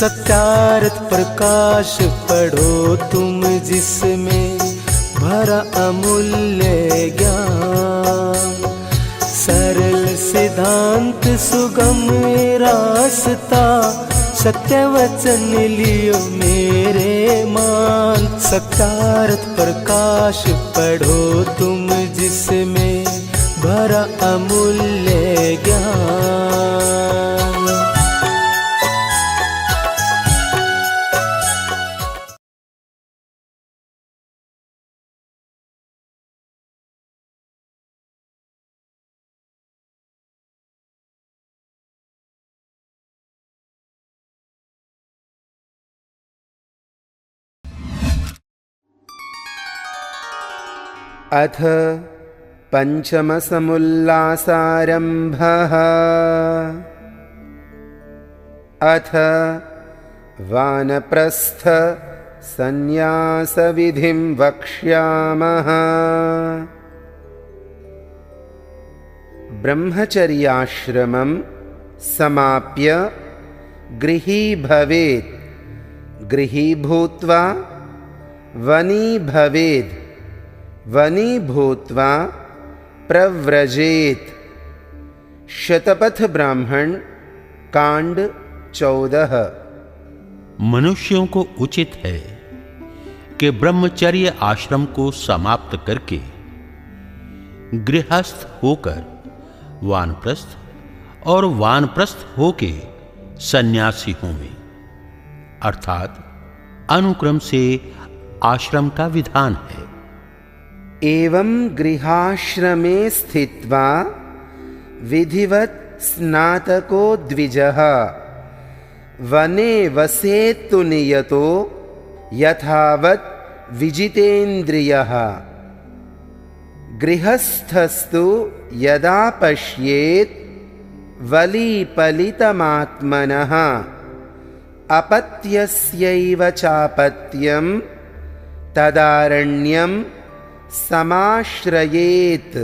सत्यार्थ प्रकाश पढ़ो तुम जिसमें भरा अमूल्य ज्ञान। सरल सिद्धांत सुगम रास्ता सत्य वचन लियो मेरे मान। सत्यार्थ प्रकाश पढ़ो तुम जिसमें भरा अमूल्य ज्ञान। अथ पंचमसमुल्लासारम्भः। अथ वानप्रस्थ संन्यासविधिं वक्ष्यामः। ब्रह्मचर्याश्रमं समाप्य गृही भवेत्। गृही भूत्वा वनी भवेत्। वनी भूत्वा प्रव्रजेत। शतपथ ब्राह्मण कांड 14। मनुष्यों को उचित है कि ब्रह्मचर्य आश्रम को समाप्त करके गृहस्थ होकर वानप्रस्थ और वानप्रस्थ होके सन्यासी होवें, अर्थात अनुक्रम से आश्रम का विधान है। एवं गृहाश्रमे स्थित्वा विधिवत् स्नातको द्विजः वने वसेत्तु नियतो यथावत् विजितेन्द्रियः। गृहस्थस्तु यदा पश्येत् वलीपलितमात्मनः अपत्यस्यैव चापत्यं तदारण्यं समाश्रयेत्।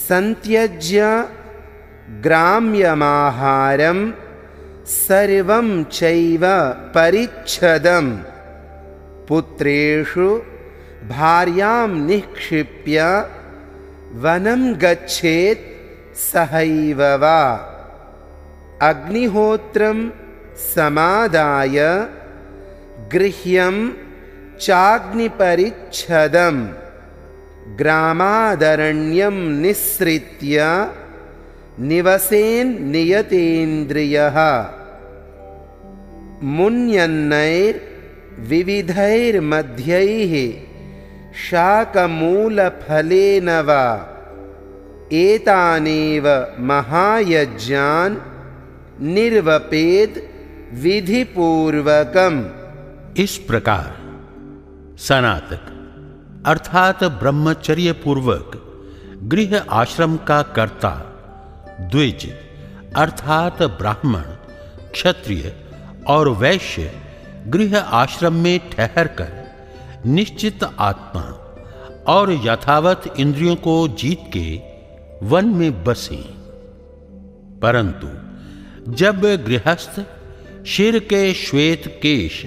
संत्यज्य ग्राम्यमाहारं सर्वं चैव परिच्छदं पुत्रेषु भार्यां निक्षिप्य वनं गच्छेत् सहैव वा। अग्निहोत्रं समादाय गृह्यं चाग्निपरिच्छदं ग्रामादरण्यं निस्सृत्य निवसेन् नियतेन्द्रियः। मुन्यन्नैर्विविधैर्मध्यैः शाकमूलफलेन वा एतानेव महायज्ञान् निर्वपेत् विधिपूर्वकम्। इस प्रकार सनातक अर्थात ब्रह्मचर्य पूर्वक गृह आश्रम का कर्ता द्विज अर्थात ब्राह्मण, क्षत्रिय और वैश्य गृह आश्रम में ठहरकर निश्चित आत्मा और यथावत इंद्रियों को जीत के वन में बसे। परंतु जब गृहस्थ सिर के श्वेत केश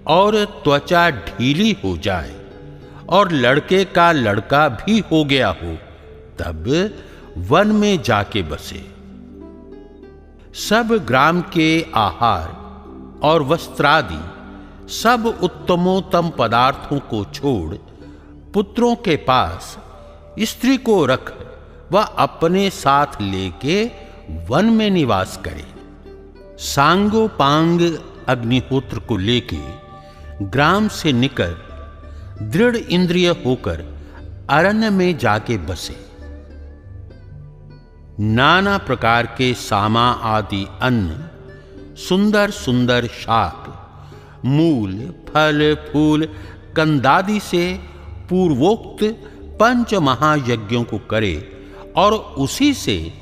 और त्वचा ढीली हो जाए और लड़के का लड़का भी हो गया हो, तब वन में जाके बसे। सब ग्राम के आहार और वस्त्रादि सब उत्तमोत्तम पदार्थों को छोड़ पुत्रों के पास स्त्री को रख वह अपने साथ लेके वन में निवास करे। सांगोपांग अग्निहोत्र को लेके ग्राम से निकल दृढ़ इंद्रिय होकर अरण्य में जाके बसे। नाना प्रकार के सामा आदि अन्न, सुंदर सुंदर शाक, मूल, फल, फूल, कंदादि से पूर्वोक्त पंच महायज्ञों को करे और उसी से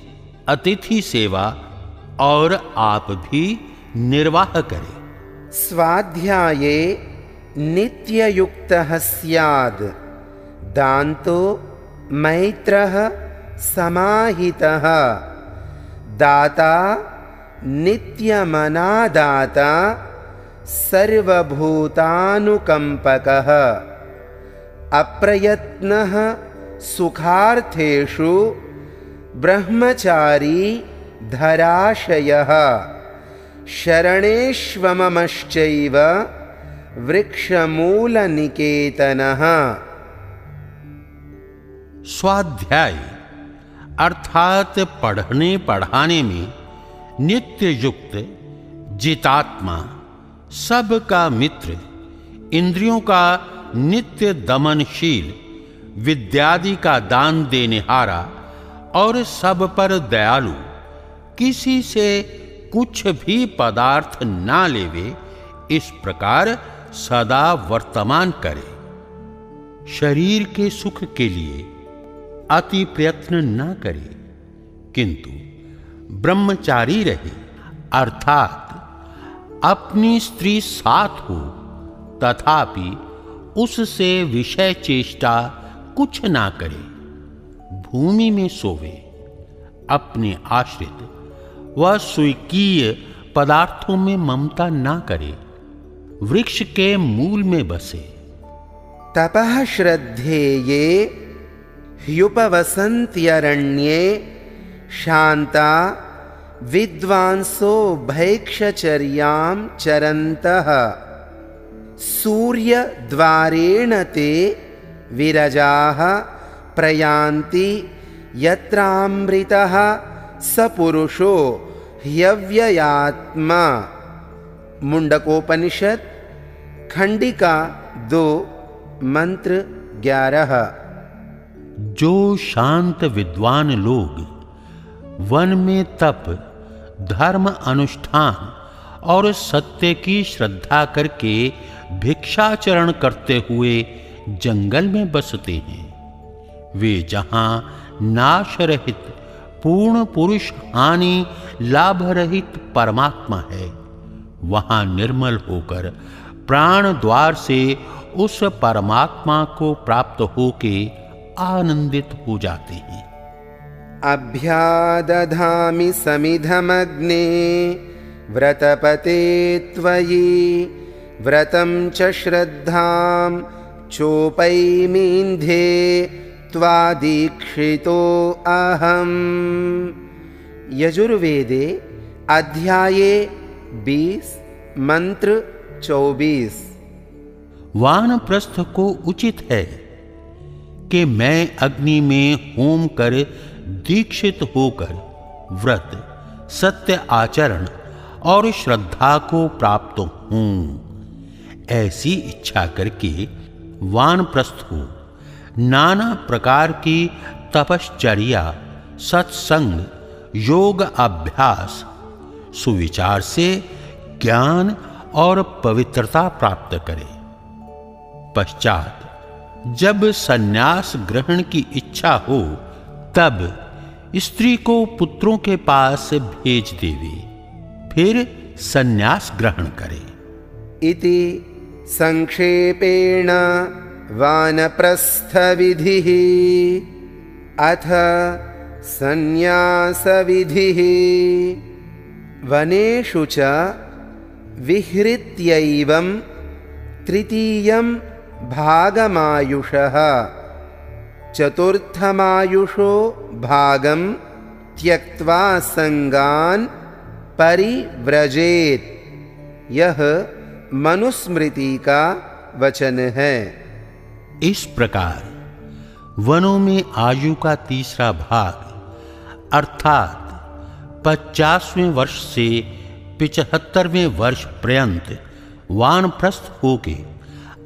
अतिथि सेवा और आप भी निर्वाह करे। स्वाध्याये नित्ययुक्तः स्याद् दान्तो मैत्रः समाहितः दाता नित्यमनादाता सर्वभूतानुकंपकः अप्रयत्नः सुखार्थेषु ब्रह्मचारी धराशयः शरणेष्वममश्चैव वृक्षमूलनिकेतनः। स्वाध्याय अर्थात पढ़ने पढ़ाने में नित्य युक्त, जितात्मा, सबका मित्र, इंद्रियों का नित्य दमनशील, विद्यादि का दान देनेहारा और सब पर दयालु, किसी से कुछ भी पदार्थ ना लेवे, इस प्रकार सदा वर्तमान करे। शरीर के सुख के लिए अति प्रयत्न न करे, किंतु ब्रह्मचारी रहे, अर्थात अपनी स्त्री साथ हो तथापि उससे विषय चेष्टा कुछ ना करे। भूमि में सोवे, अपने आश्रित व स्वीकीय पदार्थों में ममता ना करे, वृक्ष के मूल में बसे। तपः श्रद्धेये ह्युपवसन्त्यरण्ये शान्ता विद्वांसो भैक्षचर्यां चरन्तः सूर्यद्वारेण ते विरजाः प्रयान्ति यत्रामृतः स पुरुषो ह्यव्ययात्मा। मुंडकोपनिषद खंडिका 2 मंत्र 11। जो शांत विद्वान लोग वन में तप, धर्म अनुष्ठान और सत्य की श्रद्धा करके भिक्षाचरण करते हुए जंगल में बसते हैं, वे जहां नाश रहित पूर्ण पुरुष हानि लाभ रहित परमात्मा है, वहां निर्मल होकर प्राण द्वार से उस परमात्मा को प्राप्त होके आनंदित हो जाते हैं। अभ्यादधामि समिधमग्ने व्रतपते त्वयि व्रतं च श्रद्धां चोपैमीन्धे त्वादीक्षितो अहम्। यजुर्वेदे अध्याये 20 मंत्र 24। वानप्रस्थ को उचित है कि मैं अग्नि में होम कर दीक्षित होकर व्रत, सत्य आचरण और श्रद्धा को प्राप्त हूं, ऐसी इच्छा करके वानप्रस्थ हो नाना प्रकार की तपश्चर्या, सत्संग, योग अभ्यास, सुविचार से ज्ञान और पवित्रता प्राप्त करे। पश्चात जब सन्यास ग्रहण की इच्छा हो तब स्त्री को पुत्रों के पास भेज देवे, फिर सन्यास ग्रहण करे। इति संक्षेपेण वानप्रस्थ विधिः। अथ सन्यास विधिः। वनेषु च विहृत्यैवं तृतीयं भागमायुषः चतुर्थमायुषो भागं त्यक्त्वा संगान् परिव्रजेत्। यह मनुस्मृति का वचन है। इस प्रकार वनों में आयु का तीसरा भाग अर्थात 50वें वर्ष से 75वें वर्ष पर्यंत वानप्रस्थ होके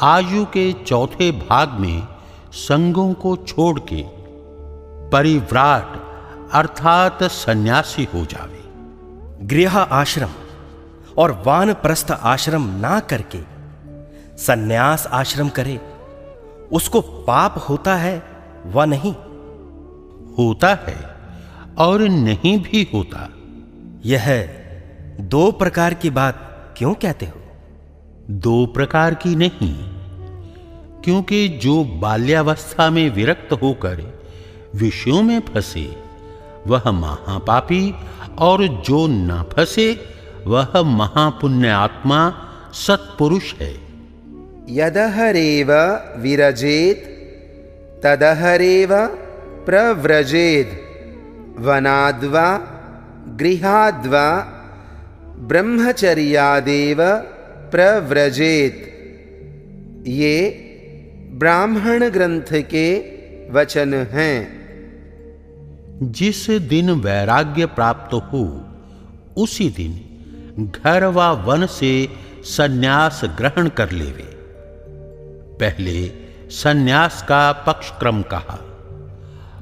आयु के चौथे भाग में संगों को छोड़ के परिव्राट अर्थात सन्यासी हो जावे। गृह आश्रम और वानप्रस्थ आश्रम ना करके सन्यास आश्रम करे, उसको पाप होता है व नहीं? होता है और नहीं भी होता। यह 2 प्रकार की बात क्यों कहते हो? 2 प्रकार की नहीं, क्योंकि जो बाल्यावस्था में विरक्त होकर विषयों में फंसे, वह महापापी, और जो न फंसे वह महापुण्य आत्मा सत्पुरुष है। यदहरेव विरजेत तदहरेव प्रव्रजेद, वनाद्वा गृहाद्वा ब्रह्मचर्यादेव प्रव्रजेत। ये ब्राह्मण ग्रंथ के वचन हैं। जिस दिन वैराग्य प्राप्त हो उसी दिन घर व वन से सन्यास ग्रहण कर लेवे। पहले सन्यास का पक्षक्रम कहा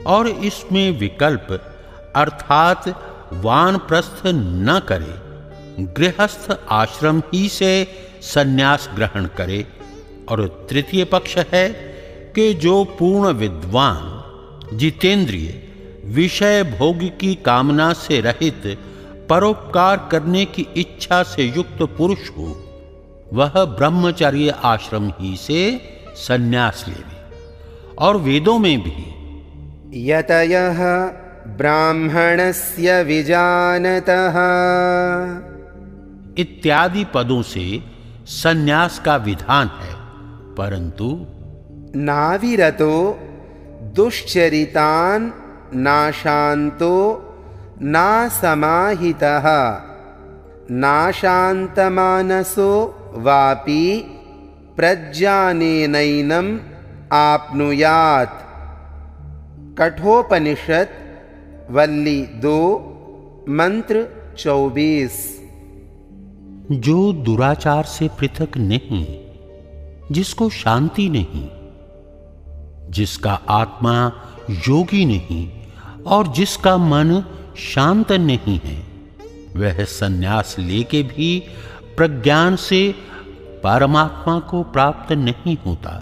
और इसमें विकल्प अर्थात वानप्रस्थ न करे, गृहस्थ आश्रम ही से सन्यास ग्रहण करे। और तृतीय पक्ष है कि जो पूर्ण विद्वान, जितेंद्रिय, विषय भोग की कामना से रहित, परोपकार करने की इच्छा से युक्त पुरुष हो, वह ब्रह्मचर्य आश्रम ही से सन्यास लेवे। और वेदों में भी यतयः ब्राह्मणस्य विजानतः इत्यादि पदों से सन्यास का विधान है, परंतु नाविरतो दुश्चरितान् नाशान्तो नासमाहितः नाशान्तमानसो वापि प्रज्ञानेनैनम् आप्नुयात्। कठोपनिषद वल्ली 2 मंत्र 24। जो दुराचार से पृथक नहीं, जिसको शांति नहीं, जिसका आत्मा योगी नहीं और जिसका मन शांत नहीं है, वह सन्यास लेके भी प्रज्ञान से परमात्मा को प्राप्त नहीं होता।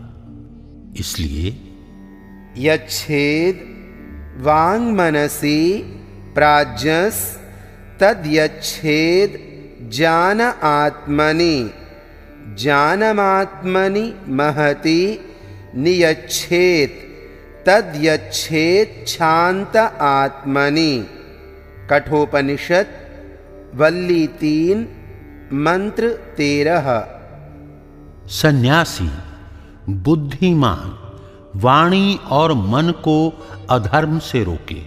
इसलिए यच्छेद वाङ्मनसि प्राज्ञस् तद्यच्छेद ज्ञान आत्मनि, ज्ञानमात्मनि महति नियच्छेत तद्यच्छेद शांत आत्मनि। कठोपनिषद वल्ली 3 मंत्र 13। सन्यासी बुद्धिमान वाणी और मन को अधर्म से रोके,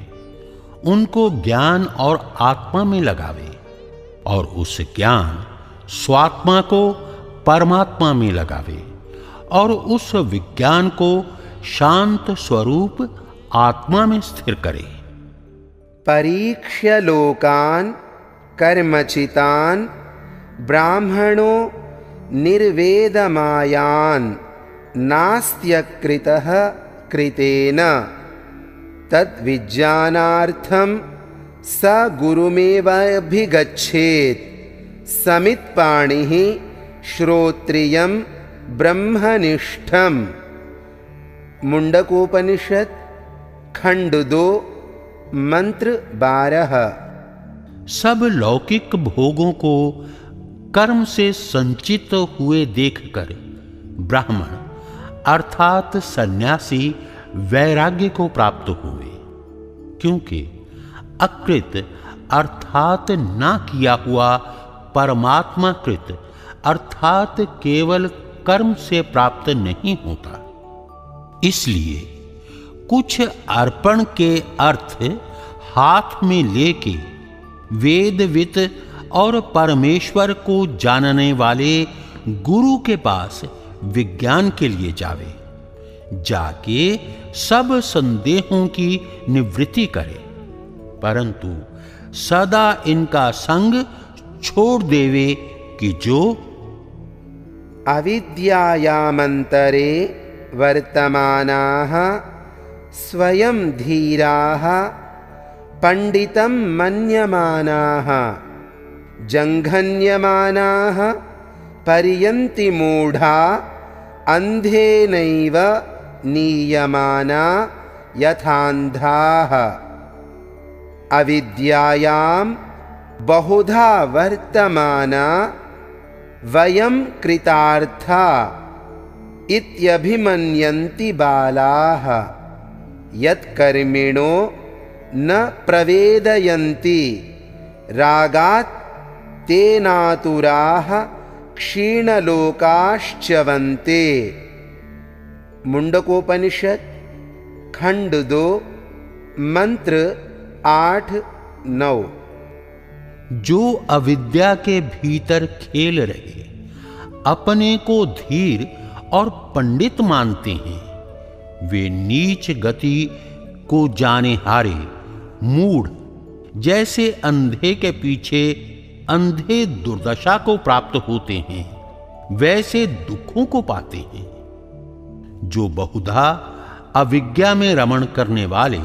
उनको ज्ञान और आत्मा में लगावे और उस ज्ञान स्वात्मा को परमात्मा में लगावे और उस विज्ञान को शांत स्वरूप आत्मा में स्थिर करे। परीक्ष्य लोकान् कर्मचितान् ब्राह्मणो निर्वेदमायान् नास्त्यकृतः कृतेन तद्विज्ञानार्थं स गुरुमेवाभिगच्छेत्। समित्पाणिः श्रोत्रियं ब्रह्मनिष्ठम्। मुंडकोपनिषद खंड 2 मंत्र 12। सब लौकिक भोगों को कर्म से संचित हुए देखकर ब्राह्मण अर्थात सन्यासी वैराग्य को प्राप्त हुए, क्योंकि अकृत अर्थात ना किया हुआ परमात्मा कृत अर्थात केवल कर्म से प्राप्त नहीं होता। इसलिए कुछ अर्पण के अर्थ हाथ में लेके वेदवित और परमेश्वर को जानने वाले गुरु के पास विज्ञान के लिए जावे, जाके सब संदेहों की निवृत्ति करे, परंतु सदा इनका संग छोड़ देवे कि जो अविद्यायामन्तरे वर्तमानाः स्वयं धीराः पंडितं मन्यमानाः जंघन्यमानाः पर्यन्ति मूढ़ा अंधेनैव नीयमाना यथान्धाः। अविद्यायां बहुधा वर्तमाना वयं कृतार्था इत्यभिमन्यन्ति बालाः। यत्कर्मिणो न प्रवेदयन्ति रागात् तेनातुराः क्षीणलोकाश्च्यवन्ते। मुंडकोपनिषद खंड 2 मंत्र 8-9। जो अविद्या के भीतर खेल रहे अपने को धीर और पंडित मानते हैं, वे नीच गति को जाने हारे मूढ़ जैसे अंधे के पीछे अंधे दुर्दशा को प्राप्त होते हैं, वैसे दुखों को पाते हैं। जो बहुधा अविज्ञा में रमण करने वाले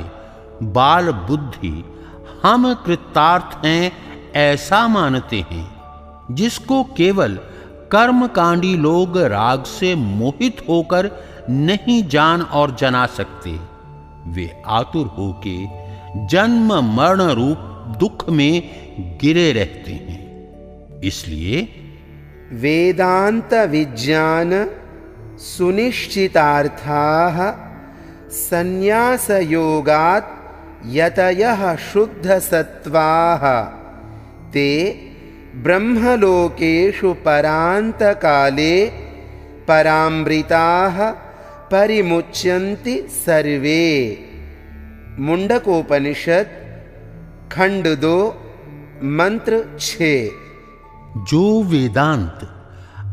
बाल बुद्धि हम कृतार्थ हैं ऐसा मानते हैं, जिसको केवल कर्मकांडी लोग राग से मोहित होकर नहीं जान और जना सकते, वे आतुर होके जन्म मरण रूप दुख में गिरे रहते हैं। इसलिए वेदांत विज्ञान सुनिश्चितार्थाः संन्यास योगात् यतयः शुद्ध सत्वाः ते ब्रह्मलोकेषु परांत काले परामृताः परिमुच्यन्ति सर्वे। मुंडकोपनिषद खंड 2 मंत्र 6। जो वेदांत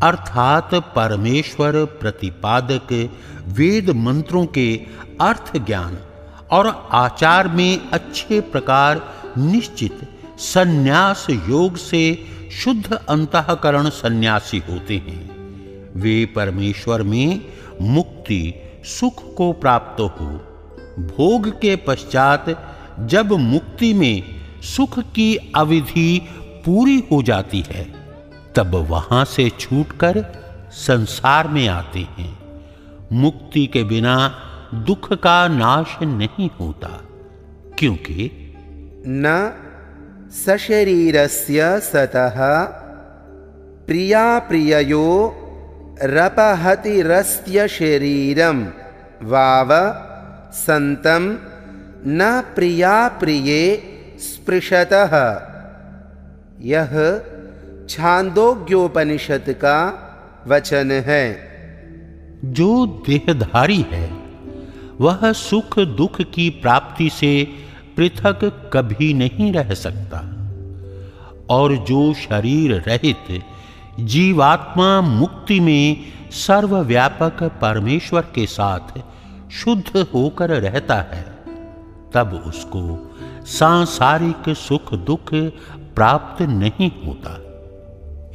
अर्थात परमेश्वर प्रतिपादक वेद मंत्रों के अर्थ ज्ञान और आचार में अच्छे प्रकार निश्चित संन्यास योग से शुद्ध अंतःकरण सन्यासी होते हैं, वे परमेश्वर में मुक्ति सुख को प्राप्त हो। भोग के पश्चात जब मुक्ति में सुख की अवधि पूरी हो जाती है, तब वहां से छूटकर संसार में आते हैं। मुक्ति के बिना दुख का नाश नहीं होता, क्योंकि न सशरीरस्य सतः प्रिया प्रिययो रपहतिरस्य शरीरम वाव संतम न प्रिया प्रिये स्पृशतः। यह छांदोग्योपनिषद का वचन है। जो देहधारी है वह सुख दुख की प्राप्ति से पृथक कभी नहीं रह सकता, और जो शरीर रहित जीवात्मा मुक्ति में सर्वव्यापक परमेश्वर के साथ शुद्ध होकर रहता है, तब उसको सांसारिक सुख दुख प्राप्त नहीं होता।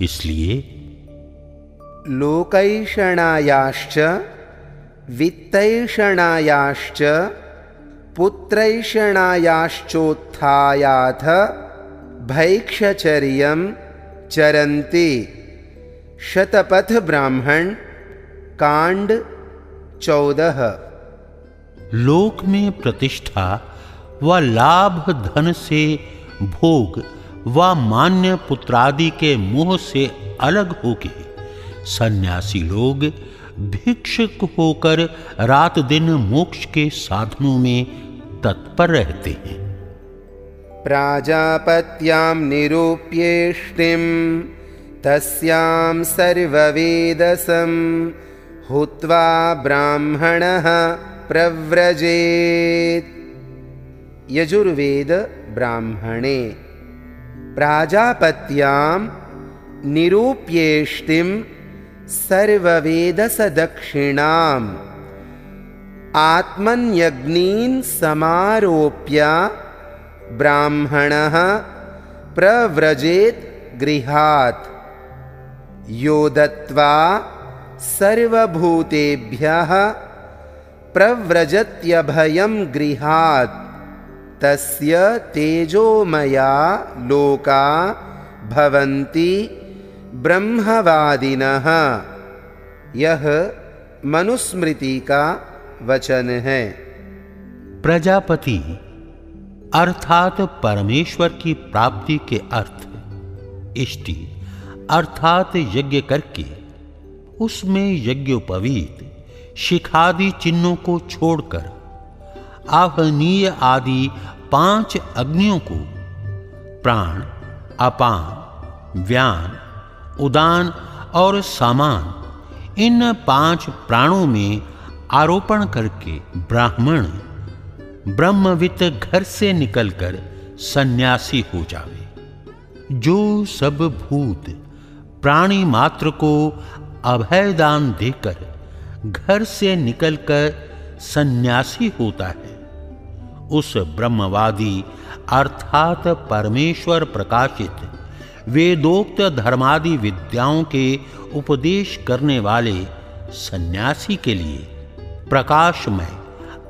इसलिए लोकैषणायाश्च वित्तैषणायाश्च पुत्रैषणायाश्चोत्थायाथ भैक्षचर्यं चरन्ति। शतपथ ब्राह्मण कांड 14। लोक में प्रतिष्ठा व लाभ धन से भोग व मान्य पुत्रादि के मोह से अलग होके सन्यासी लोग भिक्षुक होकर रात दिन मोक्ष के साधनों में तत्पर रहते हैं। प्राजापत्यां निरूप्येष्टिं तस्यां सर्ववेदसं हुत्वा ब्राह्मणः प्रव्रजेत्। यजुर्वेद ब्राह्मणे प्राजापत्यां निरूप्येष्टिं सर्ववेदसदक्षिणाम् आत्मन्यग्नीन् समारोप्य ब्राह्मणः प्रव्रजेत् गृहात्। यो दत्त्वा सर्वभूतेभ्यः प्रव्रजत्यभयं गृहात् तस्य तेजोमया लोका भवन्ति ब्रह्मवादिनः। यह मनुस्मृति का वचन है। प्रजापति अर्थात परमेश्वर की प्राप्ति के अर्थ इष्टि अर्थात यज्ञ करके उसमें यज्ञोपवीत शिखादि चिन्हों को छोड़कर आहनीय आदि 5 अग्नियों को प्राण, अपान, व्यान, उदान और सामान, इन 5 प्राणों में आरोपण करके ब्राह्मण ब्रह्मवित् घर से निकलकर सन्यासी हो जावे। जो सब भूत प्राणी मात्र को अभय दान देकर घर से निकलकर सन्यासी होता है, उस ब्रह्मवादी अर्थात परमेश्वर प्रकाशित वेदोक्त धर्मादि विद्याओं के उपदेश करने वाले सन्यासी के लिए प्रकाशमय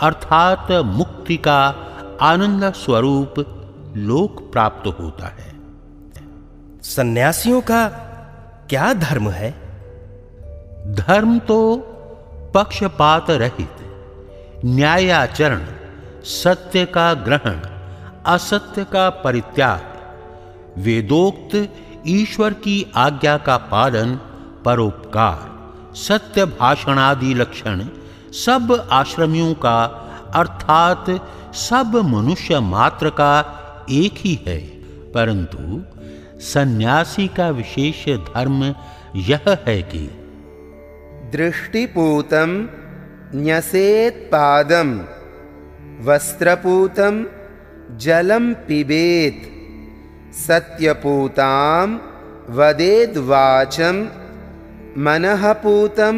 अर्थात मुक्ति का आनंद स्वरूप लोक प्राप्त होता है। सन्यासियों का क्या धर्म है? धर्म तो पक्षपात रहित न्यायाचरण, सत्य का ग्रहण, असत्य का परित्याग, वेदोक्त ईश्वर की आज्ञा का पालन, परोपकार, सत्य भाषणादि लक्षण सब आश्रमियों का अर्थात सब मनुष्य मात्र का एक ही है। परंतु सन्यासी का विशेष धर्म यह है कि दृष्टिपूतं न्यसेत् पादं, वस्त्रपूतं जलं पिबेत्, सत्यपूतां वदेद् वाचं, मनःपूतं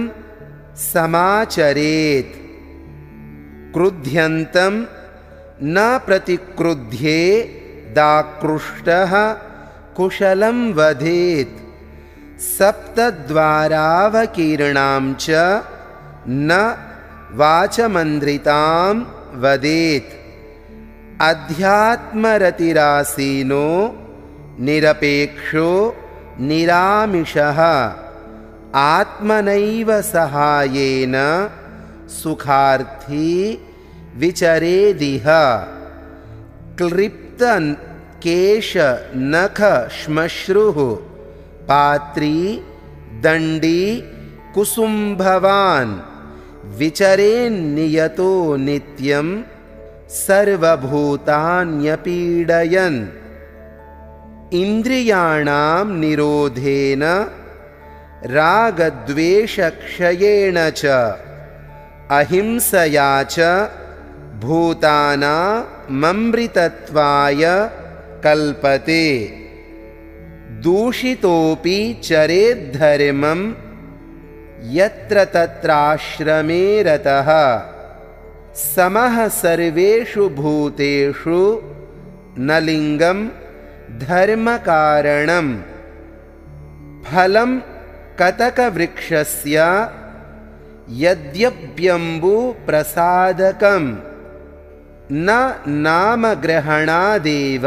समाचरेत्, क्रुध्यन्तं न प्रतिक्रुध्ये, दाकृष्टः कुशलं वदेत्, सप्तद्वारावकीर्णां च न वाचमन्द्रितां वदेत्, अध्यात्मरतिरासीनो निरपेक्षो निरामिषः, आत्मनैव सहायेन सुखार्थी विचरेदिह, क्लिप्त केश नख श्मश्रुः पात्री दंडी कुसुम्भवान्, विचरेन्नियतो नित्यं सर्वभूतान्यपीडयन्, इन्द्रियाणां निरोधेन रागद्वेषक्षयेण च, अहिंसया च भूतानाममृतत्वाय कल्पते, दूषितोऽपि चरेद्धर्मं यत्र तत्राश्रमे रतः, समः सर्वेषु भूतेषु न लिङ्गं धर्मकारणं, फलं कतकवृक्षस्य यद्यप्यम्बुप्रसादकं, न नामग्रहणादेव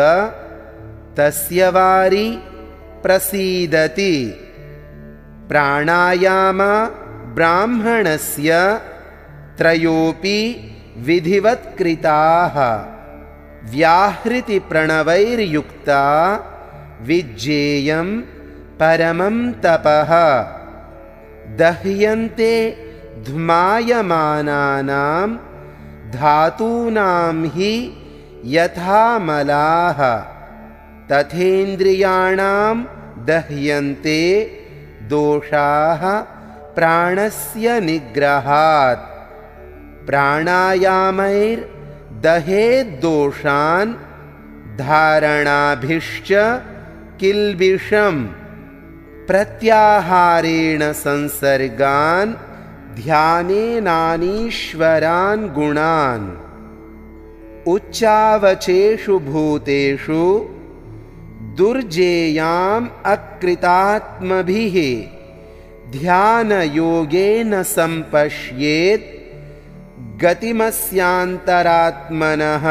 तस्य वारि प्रसीदति, प्राणायाम ब्राह्मणस्य त्रयोपि विधिवत्कृताः, व्याहृति प्रणवैर्युक्ता विज्ञेयं परमं तपः, दह्यन्ते ध्मायमानानां धातूनां हि यथा मलाः, तथेन्द्रियाणां दह्यन्ते दोषाः प्राणस्य निग्रहात्, प्राणायामैर्दहेद्दोषान् धारणाभिश्च किल्बिषम्, प्रत्याहारेण संसर्गान् ध्यानेनानीश्वरान् गुणान्, उच्चावचेषु भूतेषु दुर्जेयाम् अकृतात्मभिः, ध्यानयोगेन संपश्येत् गतिमस्यान्तरात्मनः,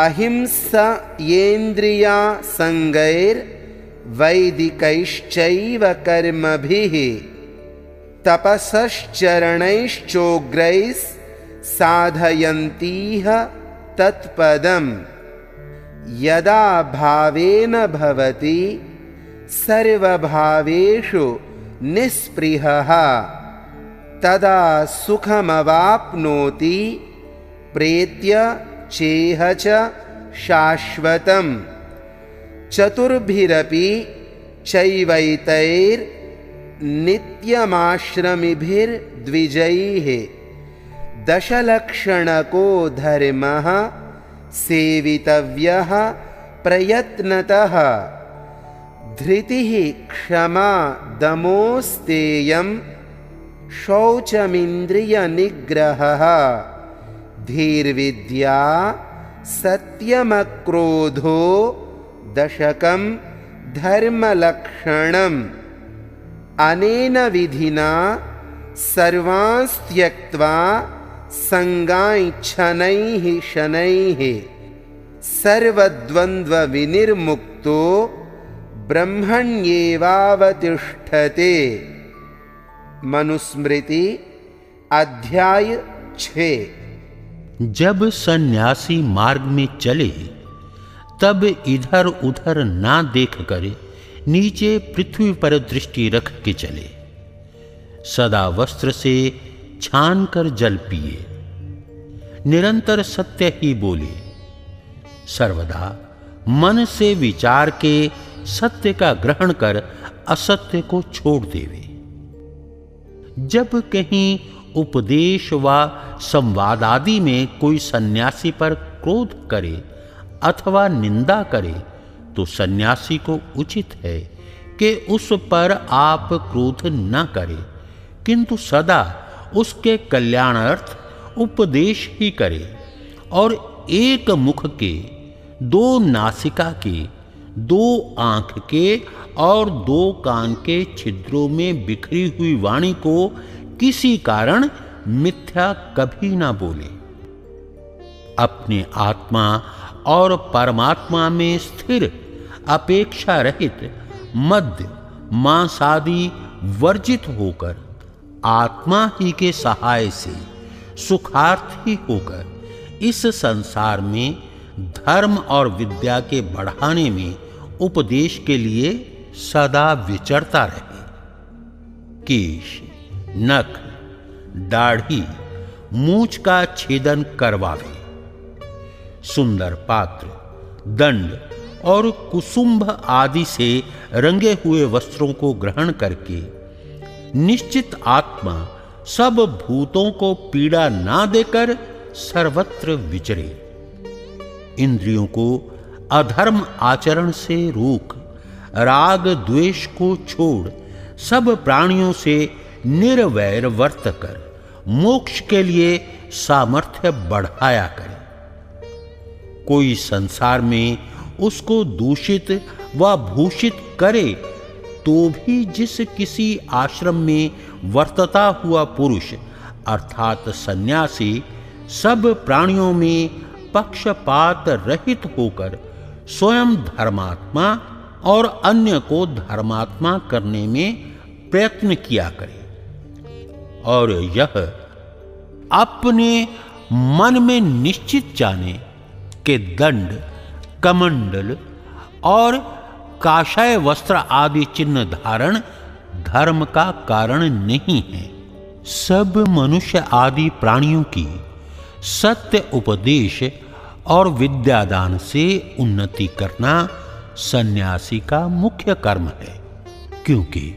अहिंसयेन्द्रिया संगैर्वैदिकैश्चैव कर्मभिः, तपसश्चरणैश्चोग्रैः साधयन्तीह तत्पदम्, यदा भावेन भवति सर्वभावेषु निःस्पृहः, तदा सुखमवाप्नोति, प्रेत्य चेह च शाश्वतम् चतुर्भिरपि चैवैतैर्नित्यमाश्रमिभिर्द्विजैः दशलक्षणको धर्मः सेवितव्यः प्रयत्नतः धृतिः क्षमा दमोस्तेयं शौचमिन्द्रियनिग्रहः धीर्विद्या सत्यमक्रोधो दशकं धर्मलक्षणम् अनेन विधिना सर्वांस्त्यक्त्वा संगाञ्छनैः शनैः सर्वद्वन्द्वविनिर्मुक्तो ब्रह्मण्येवावतिष्ठते। मनुस्मृति अध्याय 6। जब सन्यासी मार्ग में चले तब इधर उधर ना देख कर नीचे पृथ्वी पर दृष्टि रख के चले। सदा वस्त्र से छान कर जल पिए। निरंतर सत्य ही बोले। सर्वदा मन से विचार के सत्य का ग्रहण कर असत्य को छोड़ देवे। जब कहीं उपदेश व संवाद आदि में कोई सन्यासी पर क्रोध करे अथवा निंदा करे तो सन्यासी को उचित है कि उस पर आप क्रोध न करें, किंतु सदा उसके कल्याणार्थ उपदेश ही करे और एक मुख के, दो नासिका के, दो आंख के और दो कान के छिद्रों में बिखरी हुई वाणी को किसी कारण मिथ्या कभी ना बोले। अपने आत्मा और परमात्मा में स्थिर अपेक्षा रहित मद्य मांसादि वर्जित होकर आत्मा ही के सहाय से सुखार्थी होकर इस संसार में धर्म और विद्या के बढ़ाने में उपदेश के लिए सदा विचरता रहे। केश, नख, दाढ़ी, मूंछ का छेदन करवावे। सुंदर पात्र, दंड और कुसुंभ आदि से रंगे हुए वस्त्रों को ग्रहण करके निश्चित आत्मा सब भूतों को पीड़ा ना देकर सर्वत्र विचरे। इंद्रियों को अधर्म आचरण से रोक, राग द्वेष को छोड़ सब प्राणियों से निर्वैर वर्त कर मोक्ष के लिए सामर्थ्य बढ़ाया करे। कोई संसार में उसको दूषित व भूषित करे तो भी जिस किसी आश्रम में वर्तता हुआ पुरुष अर्थात सन्यासी सब प्राणियों में पक्षपात रहित होकर स्वयं धर्मात्मा और अन्य को धर्मात्मा करने में प्रयत्न किया करे और यह अपने मन में निश्चित जाने कि दंड, कमंडल और काषाय वस्त्र आदि चिन्ह धारण धर्म का कारण नहीं है। सब मनुष्य आदि प्राणियों की सत्य उपदेश और विद्यादान से उन्नति करना सन्यासी का मुख्य कर्म है, क्योंकि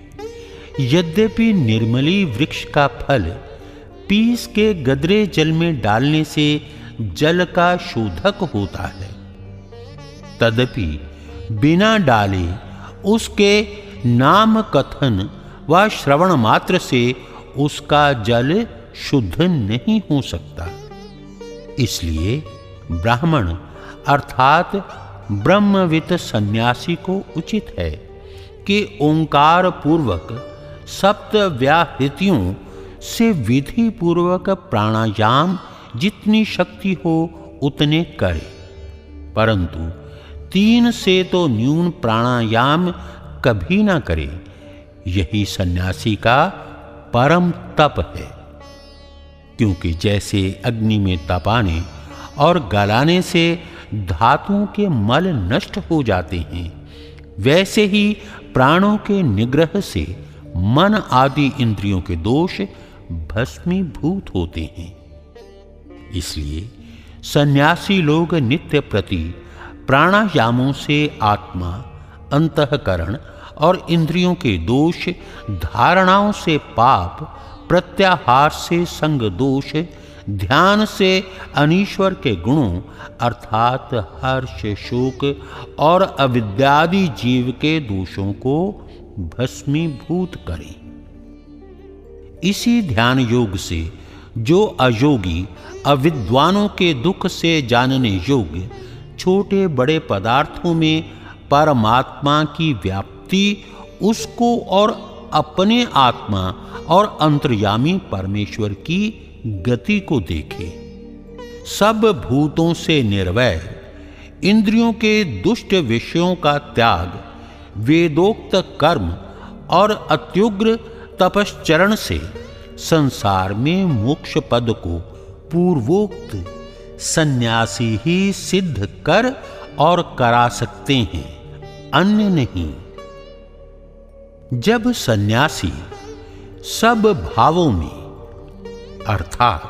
यद्यपि निर्मली वृक्ष का फल पीस के गदरे जल में डालने से जल का शोधक होता है, तदपि बिना डाले उसके नाम कथन व श्रवण मात्र से उसका जल शुद्ध नहीं हो सकता। इसलिए ब्राह्मण अर्थात ब्रह्मवित् सन्यासी को उचित है कि ओंकार पूर्वक सप्त व्याहृतियों से विधि पूर्वक प्राणायाम जितनी शक्ति हो उतने करे, परंतु 3 से तो न्यून प्राणायाम कभी ना करे। यही सन्यासी का परम तप है, क्योंकि जैसे अग्नि में तपाने और गलाने से धातुओं के मल नष्ट हो जाते हैं, वैसे ही प्राणों के निग्रह से मन आदि इंद्रियों के दोष भस्मीभूत होते हैं। इसलिए सन्यासी लोग नित्य प्रति प्राणायामों से आत्मा, अंतःकरण और इंद्रियों के दोष, धारणाओं से पाप, प्रत्याहार से संग दोष, ध्यान से अनीश्वर के गुणों अर्थात हर्ष, शोक और अविद्यादि जीव के दोषों को भस्मीभूत करें। इसी ध्यान योग से जो अयोगी अविद्वानों के दुख से जानने योग्य छोटे बड़े पदार्थों में परमात्मा की व्याप्ति, उसको और अपने आत्मा और अंतर्यामी परमेश्वर की गति को देखे। सब भूतों से निर्वैर, इंद्रियों के दुष्ट विषयों का त्याग, वेदोक्त कर्म और अत्युग्र तपश्चरण से संसार में मोक्ष पद को पूर्वोक्त सन्यासी ही सिद्ध कर और करा सकते हैं, अन्य नहीं। जब सन्यासी सब भावों में अर्थात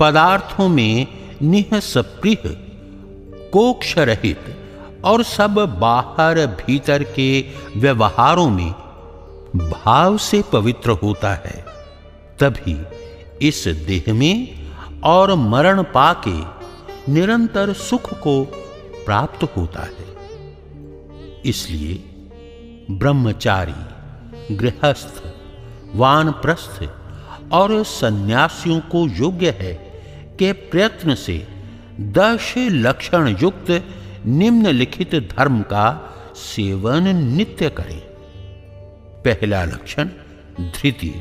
पदार्थों में निःस्पृह, कोक्ष रहित और सब बाहर भीतर के व्यवहारों में भाव से पवित्र होता है, तभी इस देह में और मरण पाके निरंतर सुख को प्राप्त होता है। इसलिए ब्रह्मचारी, गृहस्थ, वानप्रस्थ और सन्यासियों को योग्य है कि प्रयत्न से 10 लक्षण युक्त निम्नलिखित धर्म का सेवन नित्य करें। पहला लक्षण धृति,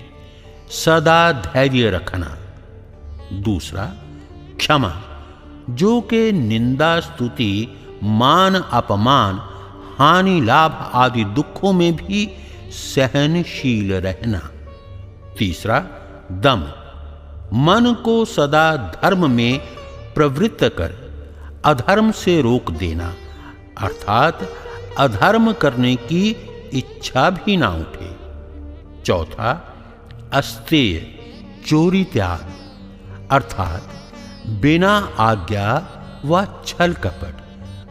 सदा धैर्य रखना। दूसरा क्षमा, जो कि निंदा, स्तुति, मान, अपमान, हानि, लाभ आदि दुखों में भी सहनशील रहना। तीसरा दम, मन को सदा धर्म में प्रवृत्त कर अधर्म से रोक देना, अर्थात अधर्म करने की इच्छा भी ना उठे। चौथा अस्तेय, चोरी त्याग, अर्थात बिना आज्ञा व छल कपट,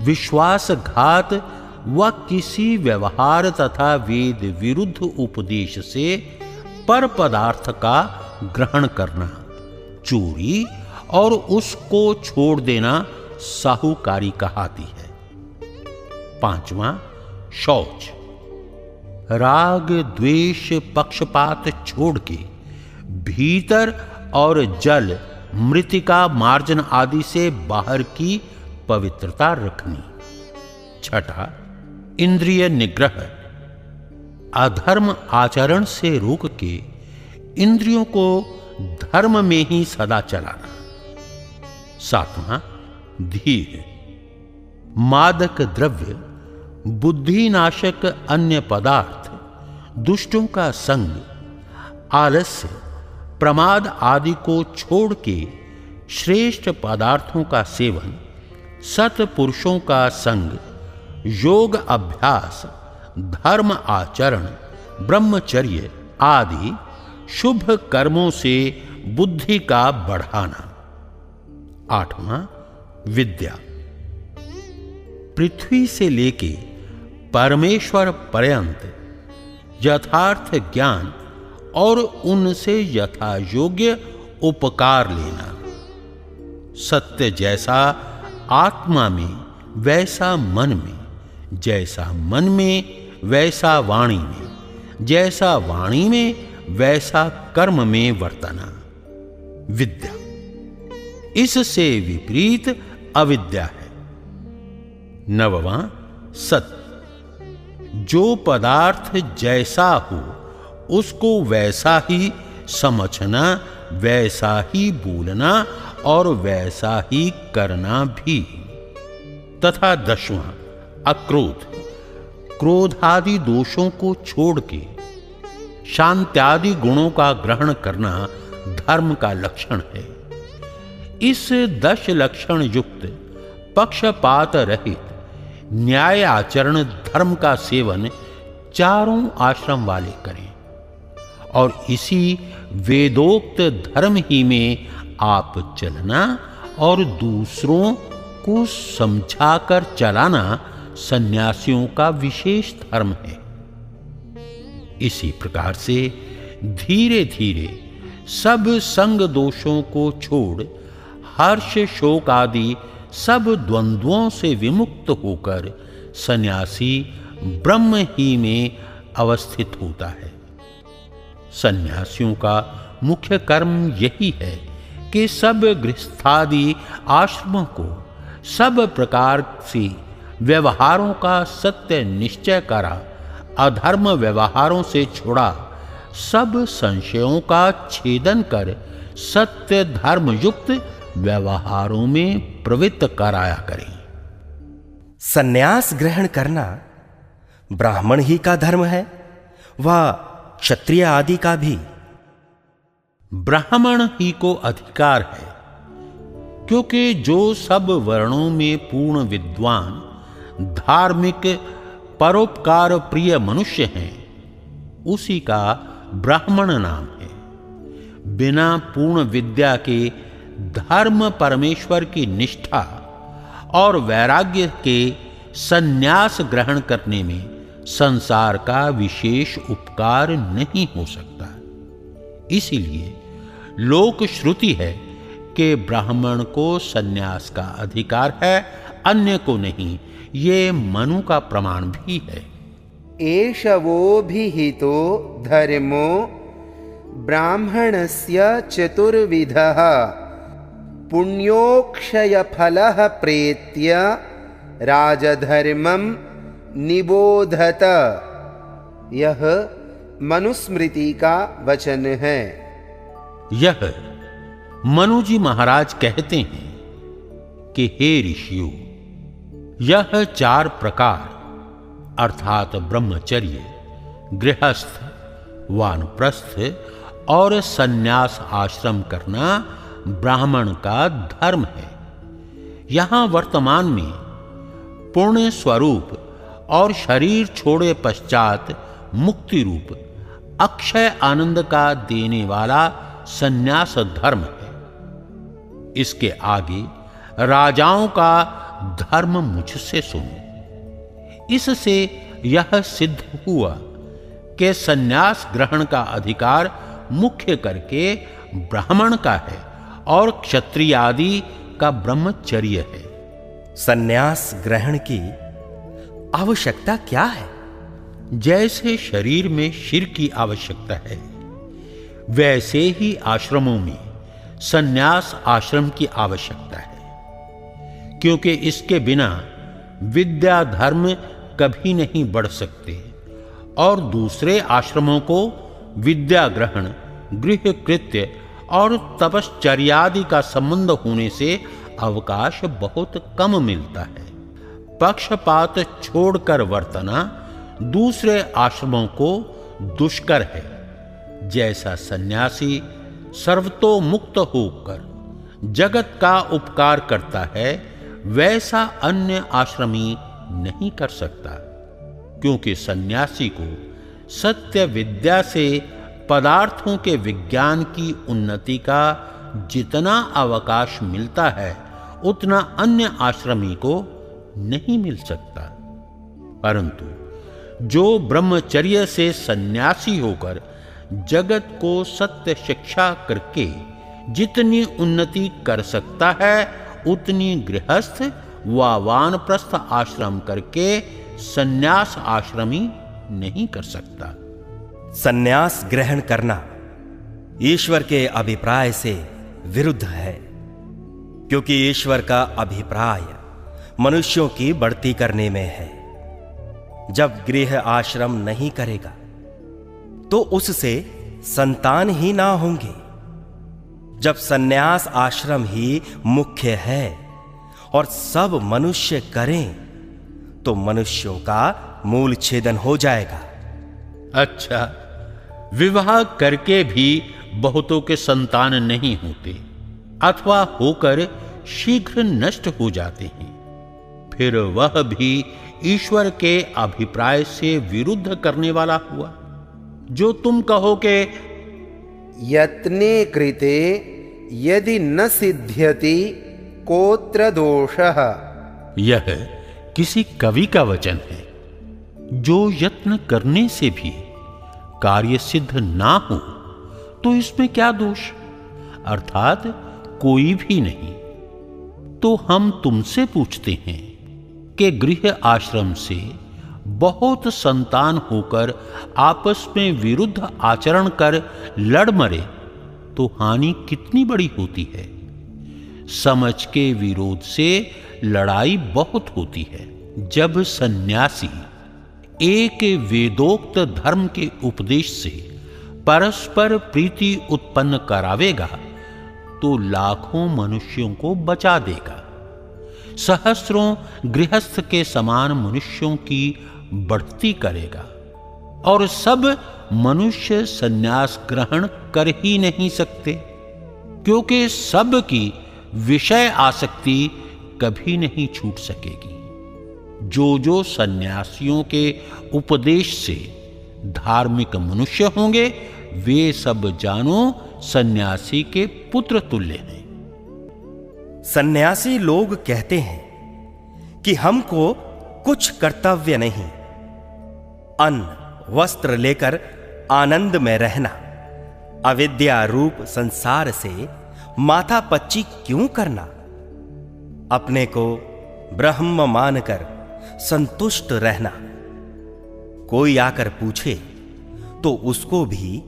विश्वासघात व किसी व्यवहार तथा वेद विरुद्ध उपदेश से पर पदार्थ का ग्रहण करना, चोरी और उसको छोड़ देना साहूकारी कहलाती है। पांचवा शौच, राग, द्वेष, पक्षपात छोड़ के भीतर और जल, मृतिका, मार्जन आदि से बाहर की पवित्रता रखनी। छठा इंद्रिय निग्रह, अधर्म आचरण से रोक के इंद्रियों को धर्म में ही सदा चलाना। सातवां धीर, मादक द्रव्य, बुद्धिनाशक अन्य पदार्थ, दुष्टों का संग, आलस्य, प्रमाद आदि को छोड़ के श्रेष्ठ पदार्थों का सेवन, सत्पुरुषों का संग, योग अभ्यास, धर्म आचरण, ब्रह्मचर्य आदि शुभ कर्मों से बुद्धि का बढ़ाना। आठवां विद्या, पृथ्वी से लेके परमेश्वर पर्यंत यथार्थ ज्ञान और उनसे यथा योग्य उपकार लेना। सत्य जैसा आत्मा में वैसा मन में, जैसा मन में वैसा वाणी में, जैसा वाणी में वैसा कर्म में वर्तना। विद्या, इससे विपरीत अविद्या है। नववां सत्य, जो पदार्थ जैसा हो उसको वैसा ही समझना, वैसा ही बोलना और वैसा ही करना भी। तथा दसवां अक्रोध, क्रोधादि दोषों को छोड़ के शांत्यादि गुणों का ग्रहण करना धर्म का लक्षण है। इस 10 लक्षण युक्त पक्षपात रहित न्याय आचरण धर्म का सेवन चारों आश्रम वाले करें और इसी वेदोक्त धर्म ही में आप चलना और दूसरों को समझाकर चलाना सन्यासियों का विशेष धर्म है। इसी प्रकार से धीरे धीरे सब संग दोषों को छोड़ हर्ष शोक आदि सब द्वंद्वों से विमुक्त होकर सन्यासी ब्रह्म ही में अवस्थित होता है। सन्यासियों का मुख्य कर्म यही है कि सब गृहस्थादि आश्रमों को सब प्रकार से व्यवहारों का सत्य निश्चय करा, अधर्म व्यवहारों से छुड़ा, सब संशयों का छेदन कर सत्य धर्म युक्त व्यवहारों में प्रवृत्त कराया करें। सन्यास ग्रहण करना ब्राह्मण ही का धर्म है व क्षत्रिय आदि का भी? ब्राह्मण ही को अधिकार है, क्योंकि जो सब वर्णों में पूर्ण विद्वान, धार्मिक, परोपकार प्रिय मनुष्य हैं, उसी का ब्राह्मण नाम है। बिना पूर्ण विद्या के धर्म परमेश्वर की निष्ठा और वैराग्य के सन्यास ग्रहण करने में संसार का विशेष उपकार नहीं हो सकता। इसीलिए लोक श्रुति है कि ब्राह्मण को सन्यास का अधिकार है, अन्य को नहीं। ये मनु का प्रमाण भी है। एषवोभिहितो धर्मो ब्राह्मणस्य चतुर्विधः पुण्योक्षयफलः प्रेत्य राजधर्मं निबोधत। यह मनुस्मृति का वचन है। यह मनु जी महाराज कहते हैं कि हे ऋषियों, यह 4 प्रकार अर्थात ब्रह्मचर्य, गृहस्थ, वानप्रस्थ और सन्यास आश्रम करना ब्राह्मण का धर्म है। यहां वर्तमान में पुण्य स्वरूप और शरीर छोड़े पश्चात मुक्ति रूप अक्षय आनंद का देने वाला सन्यास धर्म है। इसके आगे राजाओं का धर्म मुझसे सुनो। इससे यह सिद्ध हुआ कि सन्यास ग्रहण का अधिकार मुख्य करके ब्राह्मण का है और क्षत्रिय आदि का ब्रह्मचर्य है। सन्यास ग्रहण की आवश्यकता क्या है? जैसे शरीर में शिर की आवश्यकता है, वैसे ही आश्रमों में सन्यास आश्रम की आवश्यकता है, क्योंकि इसके बिना विद्या धर्म कभी नहीं बढ़ सकते और दूसरे आश्रमों को विद्या ग्रहण, गृह कृत्य और तपश्चर्यादि का संबंध होने से अवकाश बहुत कम मिलता है। पक्षपात छोड़कर वर्तना दूसरे आश्रमों को दुष्कर है। जैसा सन्यासी सर्वतोमुक्त होकर जगत का उपकार करता है, वैसा अन्य आश्रमी नहीं कर सकता, क्योंकि सन्यासी को सत्य विद्या से पदार्थों के विज्ञान की उन्नति का जितना अवकाश मिलता है, उतना अन्य आश्रमी को नहीं मिल सकता। परंतु जो ब्रह्मचर्य से सन्यासी होकर जगत को सत्य शिक्षा करके जितनी उन्नति कर सकता है, उतनी गृहस्थ व वानप्रस्थ आश्रम करके सन्यास आश्रमी नहीं कर सकता। सन्यास ग्रहण करना ईश्वर के अभिप्राय से विरुद्ध है, क्योंकि ईश्वर का अभिप्राय मनुष्यों की बढ़ती करने में है। जब गृह आश्रम नहीं करेगा तो उससे संतान ही ना होंगे। जब सन्यास आश्रम ही मुख्य है और सब मनुष्य करें तो मनुष्यों का मूल छेदन हो जाएगा। अच्छा, विवाह करके भी बहुतों के संतान नहीं होते अथवा होकर शीघ्र नष्ट हो जाते हैं। फिर वह भी ईश्वर के अभिप्राय से विरुद्ध करने वाला हुआ। जो तुम कहो कि यत्ने कृते यदि न सिद्ध्यति कोत्र दोषः। यह किसी कवि का वचन है। जो यत्न करने से भी कार्य सिद्ध ना हो तो इसमें क्या दोष, अर्थात कोई भी नहीं। तो हम तुमसे पूछते हैं कि गृह आश्रम से बहुत संतान होकर आपस में विरुद्ध आचरण कर लड़ मरे तो हानि कितनी बड़ी होती है। समझ के विरोध से लड़ाई बहुत होती है। जब सन्यासी एक वेदोक्त धर्म के उपदेश से परस्पर प्रीति उत्पन्न करावेगा तो लाखों मनुष्यों को बचा देगा। सहस्रों गृहस्थ के समान मनुष्यों की बढ़ती करेगा। और सब मनुष्य सन्यास ग्रहण कर ही नहीं सकते, क्योंकि सब की विषय आसक्ति कभी नहीं छूट सकेगी। जो सन्यासियों के उपदेश से धार्मिक मनुष्य होंगे वे सब जानो सन्यासी के पुत्र तुल्य हैं। सन्यासी लोग कहते हैं कि हमको कुछ कर्तव्य नहीं, अन्न वस्त्र लेकर आनंद में रहना, अविद्या रूप संसार से माथा पच्ची क्यों करना, अपने को ब्रह्म मानकर संतुष्ट रहना। कोई आकर पूछे तो उसको भी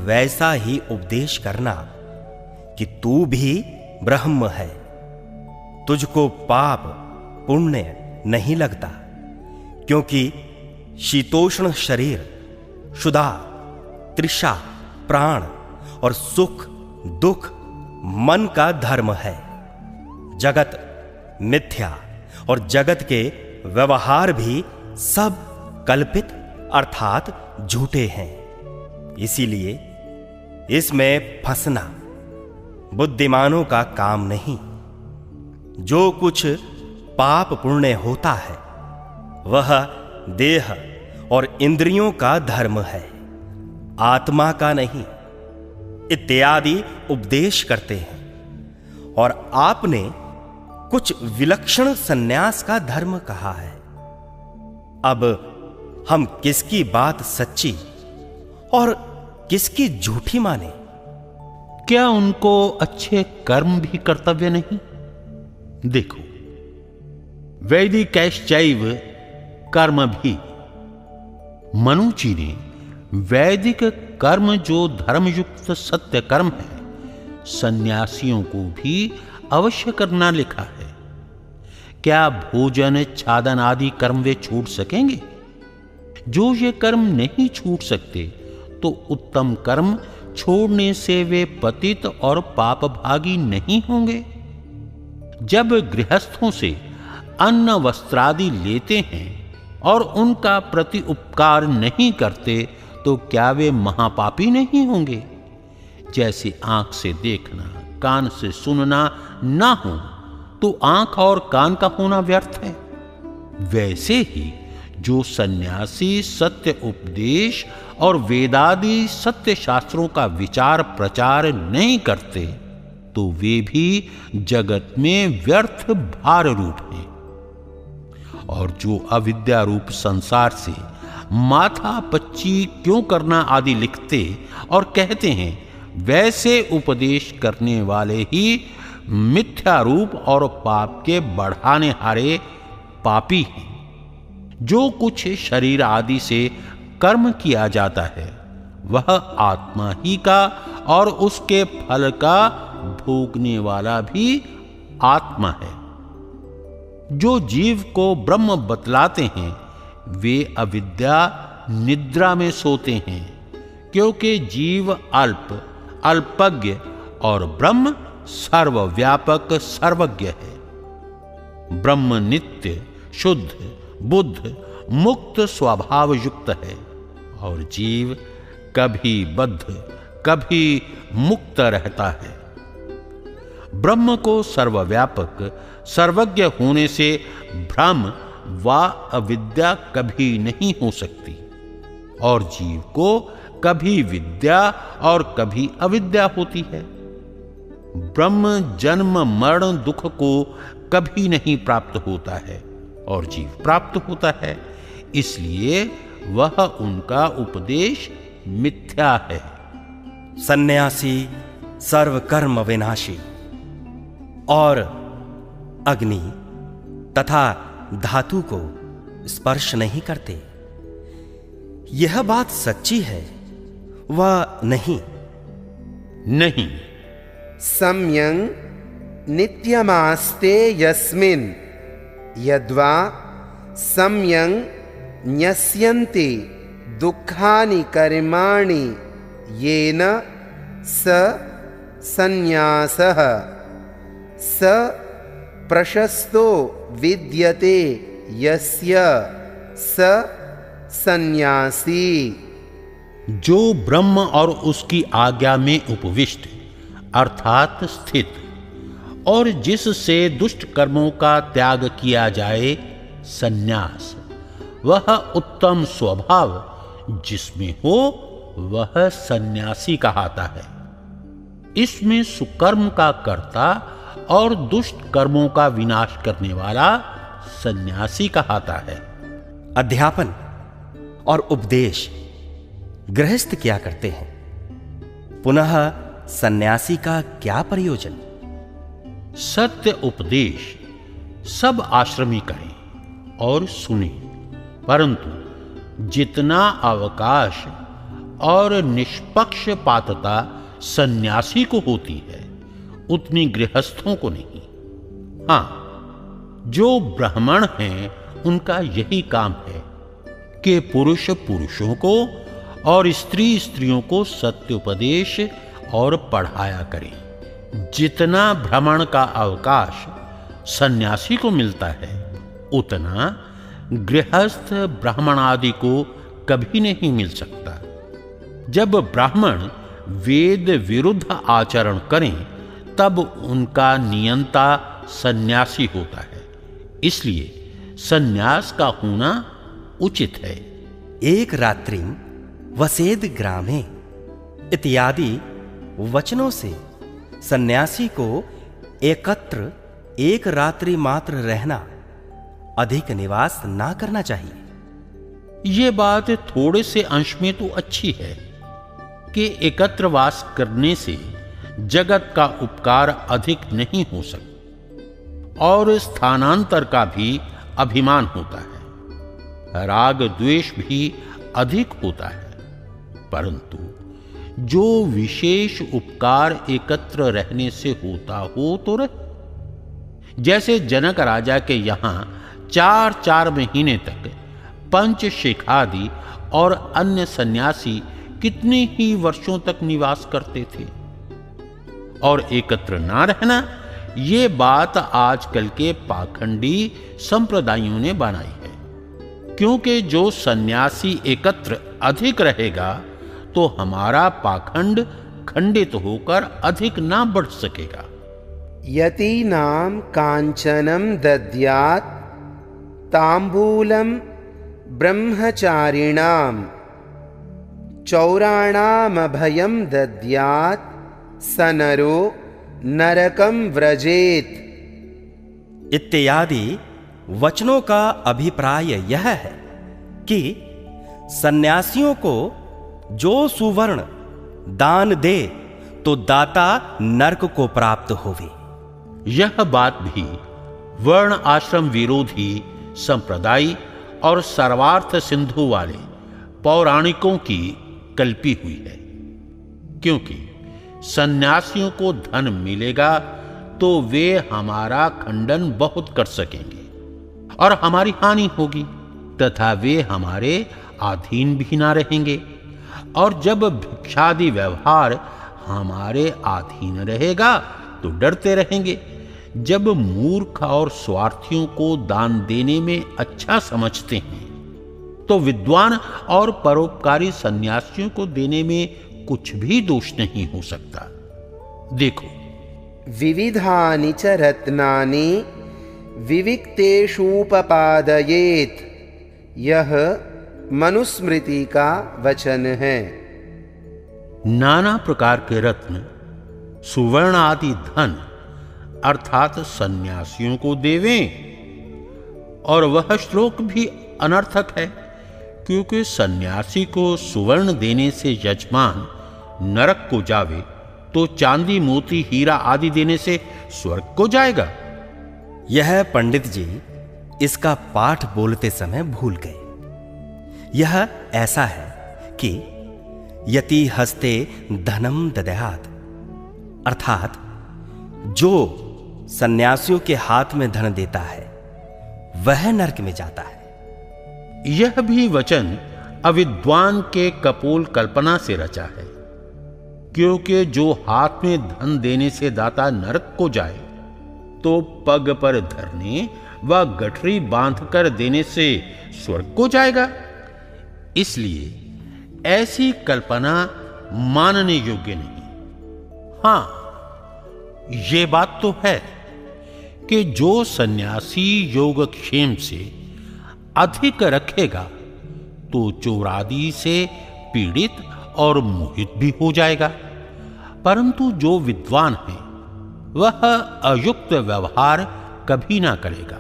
वैसा ही उपदेश करना कि तू भी ब्रह्म है, तुझको पाप पुण्य नहीं लगता, क्योंकि शीतोष्ण शरीर, क्षुधा, तृषा, प्राण और सुख दुख मन का धर्म है। जगत मिथ्या और जगत के व्यवहार भी सब कल्पित अर्थात झूठे हैं। इसीलिए इसमें फंसना बुद्धिमानों का काम नहीं। जो कुछ पाप पुण्य होता है वह देह और इंद्रियों का धर्म है, आत्मा का नहीं, इत्यादि उपदेश करते हैं। और आपने कुछ विलक्षण सन्यास का धर्म कहा है। अब हम किसकी बात सच्ची और किसकी झूठी माने? क्या उनको अच्छे कर्म भी कर्तव्य नहीं? देखो, वैदिकैश्चैव कर्म भी, मनु जी ने वैदिक कर्म जो धर्मयुक्त सत्य कर्म है सन्यासियों को भी अवश्य करना लिखा है। क्या भोजन छादन आदि कर्म वे छूट सकेंगे? जो ये कर्म नहीं छूट सकते तो उत्तम कर्म छोड़ने से वे पतित और पाप भागी नहीं होंगे। जब गृहस्थों से अन्न वस्त्रादि लेते हैं और उनका प्रति उपकार नहीं करते तो क्या वे महापापी नहीं होंगे? जैसे आंख से देखना, कान से सुनना ना हो तो आंख और कान का होना व्यर्थ है। वैसे ही जो सन्यासी सत्य उपदेश और वेदादि सत्य शास्त्रों का विचार प्रचार नहीं करते तो वे भी जगत में व्यर्थ भार रूप हैं। और जो अविद्या रूप संसार से माथा पच्ची क्यों करना आदि लिखते और कहते हैं, वैसे उपदेश करने वाले ही मिथ्या रूप और पाप के बढ़ाने हारे पापी हैं। जो कुछ शरीर आदि से कर्म किया जाता है वह आत्मा ही का और उसके फल का भोगने वाला भी आत्मा है। जो जीव को ब्रह्म बतलाते हैं वे अविद्या निद्रा में सोते हैं, क्योंकि जीव अल्प अल्पज्ञ और ब्रह्म सर्वव्यापक सर्वज्ञ है। ब्रह्म नित्य शुद्ध बुद्ध मुक्त स्वभाव युक्त है और जीव कभी बद्ध कभी मुक्त रहता है। ब्रह्म को सर्वव्यापक सर्वज्ञ होने से भ्रम व अविद्या कभी नहीं हो सकती और जीव को कभी विद्या और कभी अविद्या होती है। ब्रह्म जन्म मरण दुख को कभी नहीं प्राप्त होता है और जीव प्राप्त होता है, इसलिए वह उनका उपदेश मिथ्या है। सन्यासी सर्व कर्म विनाशी और अग्नि तथा धातु को स्पर्श नहीं करते। यह बात सच्ची है व नहीं? नहीं। सम्यं नित्यमास्ते यस्मिन् यद्वा सम्यं न्यस्यन्ति दुःखानि कर्माणि येन स सन्न्यासः स प्रशस्तो विद्यते यस्य स सन्यासी। जो ब्रह्म और उसकी आज्ञा में उपविष्ट अर्थात स्थित और जिससे दुष्ट कर्मों का त्याग किया जाए, सन्यास, वह उत्तम स्वभाव जिसमें हो वह सन्यासी कहलाता है। इसमें सुकर्म का कर्ता और दुष्ट कर्मों का विनाश करने वाला सन्यासी कहलाता है। अध्यापन और उपदेश गृहस्थ क्या करते हैं? पुनः सन्यासी का क्या प्रयोजन? सत्य उपदेश सब आश्रमी करें और सुने, परंतु जितना अवकाश और निष्पक्षपातता सन्यासी को होती है उतनी गृहस्थों को नहीं। हां, जो ब्राह्मण हैं उनका यही काम है कि पुरुष पुरुषों को और स्त्री स्त्रियों को सत्य उपदेश और पढ़ाया करें। जितना भ्रमण का अवकाश सन्यासी को मिलता है उतना गृहस्थ ब्राह्मण आदि को कभी नहीं मिल सकता। जब ब्राह्मण वेद विरुद्ध आचरण करें तब उनका नियंता सन्यासी होता है, इसलिए सन्यास का होना उचित है। एक रात्रि वसेद ग्रामे इत्यादि वचनों से सन्यासी को एकत्र एक रात्रि मात्र रहना, अधिक निवास ना करना चाहिए। ये बात थोड़े से अंश में तो अच्छी है कि एकत्र वास करने से जगत का उपकार अधिक नहीं हो सकता और स्थानांतर का भी अभिमान होता है, राग द्वेष भी अधिक होता है। परंतु जो विशेष उपकार एकत्र रहने से होता हो तो रहे। जैसे जनक राजा के यहां 4-4 महीने तक पंचशिखादि और अन्य सन्यासी कितने ही वर्षों तक निवास करते थे। और एकत्र ना रहना, ये बात आजकल के पाखंडी संप्रदायों ने बनाई है, क्योंकि जो सन्यासी एकत्र अधिक रहेगा तो हमारा पाखंड खंडित होकर अधिक ना बढ़ सकेगा। यतीनां कांचनं दद्यात् तांबूलं ब्रह्मचारिणां चौराणामभयं दद्यात् स नरो नरकं व्रजेत। इत्यादि वचनों का अभिप्राय यह है कि सन्यासियों को जो सुवर्ण दान दे तो दाता नरक को प्राप्त होवे। यह बात भी वर्ण आश्रम विरोधी संप्रदाय और सर्वार्थ सिंधु वाले पौराणिकों की कल्पी हुई है, क्योंकि सन्यासियों को धन मिलेगा तो वे हमारा खंडन बहुत कर सकेंगे और हमारी हानि होगी तथा वे हमारे अधीन भी ना रहेंगे। और जब भिक्षादि व्यवहार हमारे अधीन रहेगा तो डरते रहेंगे। जब मूर्ख और स्वार्थियों को दान देने में अच्छा समझते हैं तो विद्वान और परोपकारी सन्यासियों को देने में कुछ भी दोष नहीं हो सकता। देखो, विविधानि च रत्नानि विविक्तेषूपपादयेत्, यह मनुस्मृति का वचन है। नाना प्रकार के रत्न सुवर्ण आदि धन अर्थात सन्यासियों को देवें। और वह श्लोक भी अनर्थक है, क्योंकि सन्यासी को सुवर्ण देने से यजमान नरक को जावे तो चांदी मोती हीरा आदि देने से स्वर्ग को जाएगा। यह पंडित जी इसका पाठ बोलते समय भूल गए। यह ऐसा है कि यति हस्ते धनम ददयात, अर्थात जो सन्यासियों के हाथ में धन देता है वह नरक में जाता है। यह भी वचन अविद्वान के कपोल कल्पना से रचा है, क्योंकि जो हाथ में धन देने से दाता नरक को जाए तो पग पर धरने व गठरी बांधकर देने से स्वर्ग को जाएगा। इसलिए ऐसी कल्पना मानने योग्य नहीं। हां, ये बात तो है कि जो सन्यासी योगक्षेम से अधिक रखेगा तो चोरादि से पीड़ित और मोहित भी हो जाएगा, परंतु जो विद्वान है वह अयुक्त व्यवहार कभी ना करेगा,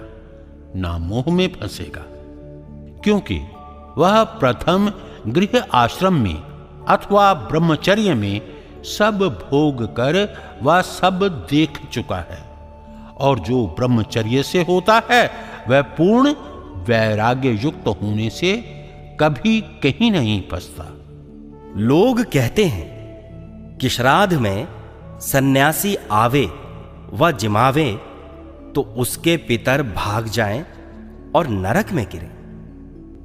ना मोह में फंसेगा, क्योंकि वह प्रथम गृह आश्रम में अथवा ब्रह्मचर्य में सब भोग कर वह सब देख चुका है। और जो ब्रह्मचर्य से होता है वह पूर्ण वैराग्य युक्त होने से कभी कहीं नहीं फंसता। लोग कहते हैं कि श्राद्ध में सन्यासी आवे व जिमावे तो उसके पितर भाग जाएं और नरक में गिरे।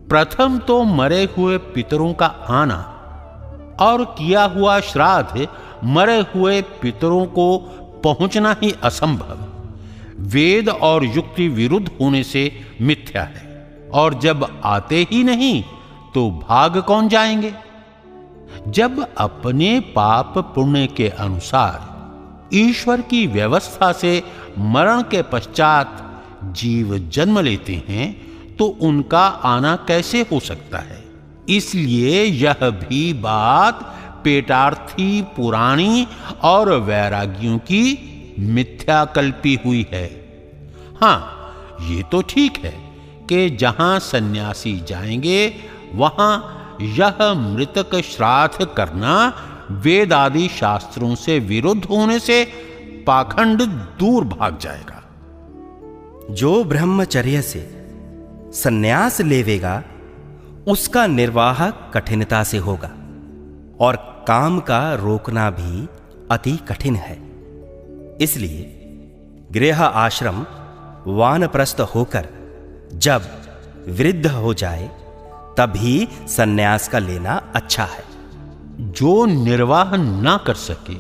प्रथम तो मरे हुए पितरों का आना और किया हुआ श्राद्ध मरे हुए पितरों को पहुंचना ही असंभव, वेद और युक्ति विरुद्ध होने से मिथ्या है। और जब आते ही नहीं तो भाग कौन जाएंगे? जब अपने पाप पुण्य के अनुसार ईश्वर की व्यवस्था से मरण के पश्चात जीव जन्म लेते हैं तो उनका आना कैसे हो सकता है? इसलिए यह भी बात पेटार्थी पुराणी और वैरागियों की मिथ्या कल्पी हुई है। हां, ये तो ठीक है कि जहां सन्यासी जाएंगे वहां यह मृतक श्राद्ध करना वेद आदि शास्त्रों से विरुद्ध होने से पाखंड दूर भाग जाएगा। जो ब्रह्मचर्य से सन्यास लेवेगा उसका निर्वाह कठिनता से होगा और काम का रोकना भी अति कठिन है। इसलिए गृह आश्रम वानप्रस्थ होकर जब वृद्ध हो जाए तभी सन्यास का लेना अच्छा है। जो निर्वाह ना कर सके,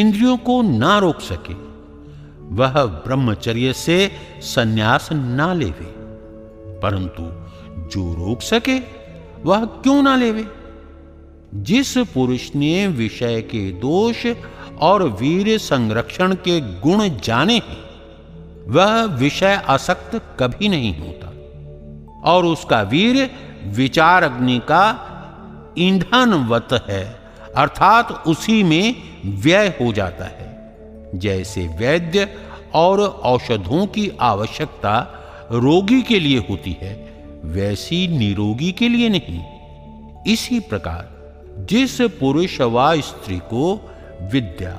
इंद्रियों को ना रोक सके, वह ब्रह्मचर्य से सन्यास ना लेवे, परंतु जो रोक सके वह क्यों ना लेवे? जिस पुरुष ने विषय के दोष और वीर संरक्षण के गुण जाने हैं वह विषय आसक्त कभी नहीं होता और उसका वीर विचार अग्नि का ईंधनवत है, अर्थात उसी में व्यय हो जाता है। जैसे वैद्य और औषधों की आवश्यकता रोगी के लिए होती है वैसी निरोगी के लिए नहीं। इसी प्रकार जिस पुरुष व स्त्री को विद्या,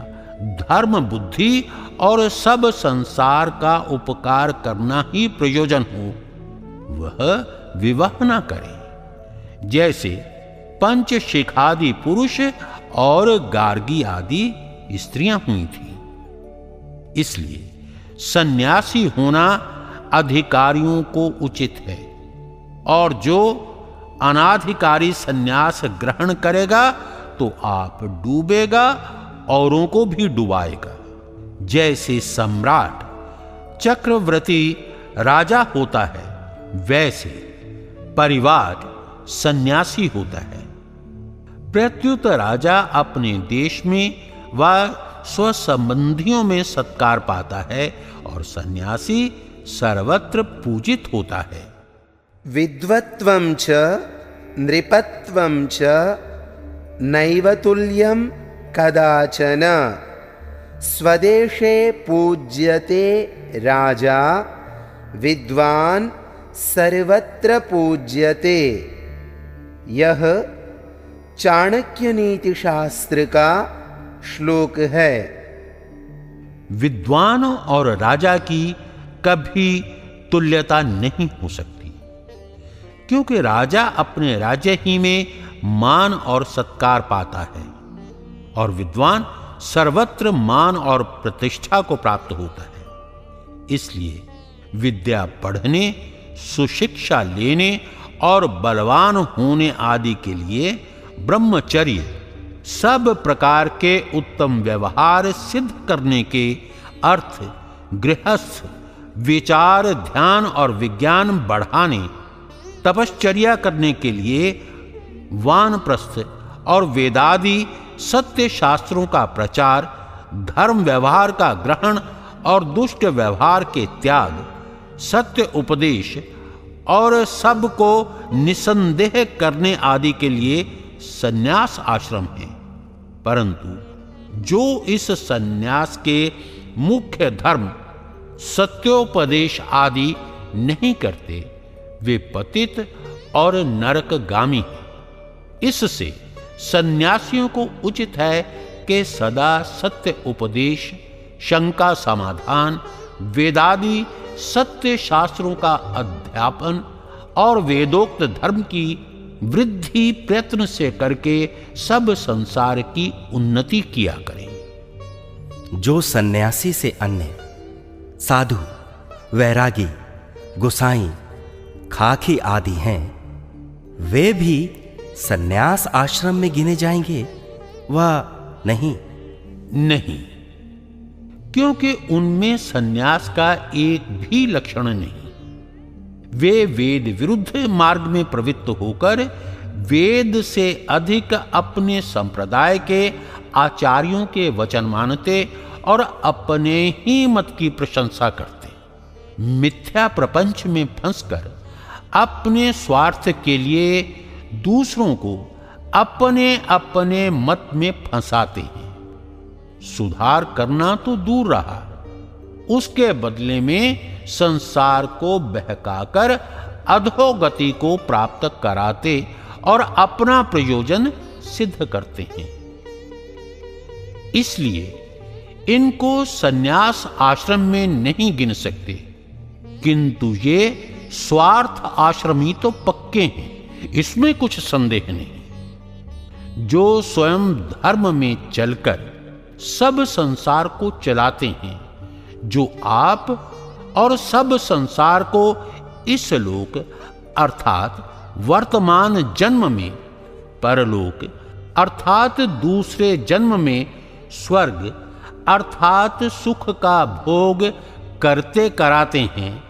धर्म, बुद्धि और सब संसार का उपकार करना ही प्रयोजन हो वह विवाह न करे। जैसे पंचशिखादि पुरुष और गार्गी आदि स्त्रियां हुई थी। इसलिए सन्यासी होना अधिकारियों को उचित है और जो अनाधिकारी सन्यास ग्रहण करेगा तो आप डूबेगा, औरों को भी डुबाएगा। जैसे सम्राट चक्रवर्ती राजा होता है वैसे परिवार सन्यासी होता है। प्रत्युत राजा अपने देश में व स्वसंबंधियों में सत्कार पाता है और सन्यासी सर्वत्र पूजित होता है। विद्वत्वं च नृपत्वं च नैव तुल्यं कदाचन। स्वदेशे पूज्यते राजा, विद्वान सर्वत्र पूज्यते। यह चाणक्य नीति शास्त्र का श्लोक है। विद्वान और राजा की कभी तुल्यता नहीं हो सकती, क्योंकि राजा अपने राज्य ही में मान और सत्कार पाता है और विद्वान सर्वत्र मान और प्रतिष्ठा को प्राप्त होता है। इसलिए विद्या पढ़ने, सुशिक्षा लेने और बलवान होने आदि के लिए ब्रह्मचर्य, सब प्रकार के उत्तम व्यवहार सिद्ध करने के अर्थ, गृहस्थ विचार, ध्यान और विज्ञान बढ़ाने, तपश्चर्या करने के लिए वानप्रस्थ और वेदादि सत्य शास्त्रों का प्रचार, धर्म व्यवहार का ग्रहण और दुष्ट व्यवहार के त्याग, सत्य उपदेश और सबको निसंदेह करने आदि के लिए सन्यास आश्रम है। परंतु जो इस सन्यास के मुख्य धर्म, सत्योपदेश आदि नहीं करते, वे पतित और नरकगामी हैं। इससे सन्यासियों को उचित है कि सदा सत्य उपदेश, शंका समाधान, वेदादि सत्य शास्त्रों का अध्यापन और वेदोक्त धर्म की वृद्धि प्रयत्न से करके सब संसार की उन्नति किया करें। जो सन्यासी से अन्य साधु, वैरागी, गोसाई, खाकी आदि हैं, वे भी सन्यास आश्रम में गिने जाएंगे वह नहीं? नहीं, क्योंकि उनमें सन्यास का एक भी लक्षण नहीं। वे वेद विरुद्ध मार्ग में प्रवृत्त होकर वेद से अधिक अपने संप्रदाय के आचार्यों के वचन मानते और अपने ही मत की प्रशंसा करते। मिथ्या प्रपंच में फंसकर अपने स्वार्थ के लिए दूसरों को अपने अपने मत में फंसाते हैं। सुधार करना तो दूर रहा, उसके बदले में संसार को बहकाकर अधोगति को प्राप्त कराते और अपना प्रयोजन सिद्ध करते हैं। इसलिए इनको सन्यास आश्रम में नहीं गिन सकते, किंतु ये स्वार्थ आश्रमी तो पक्के हैं, इसमें कुछ संदेह नहीं। जो स्वयं धर्म में चलकर सब संसार को चलाते हैं, जो आप और सब संसार को इस लोक अर्थात वर्तमान जन्म में, परलोक अर्थात दूसरे जन्म में स्वर्ग अर्थात सुख का भोग करते कराते हैं,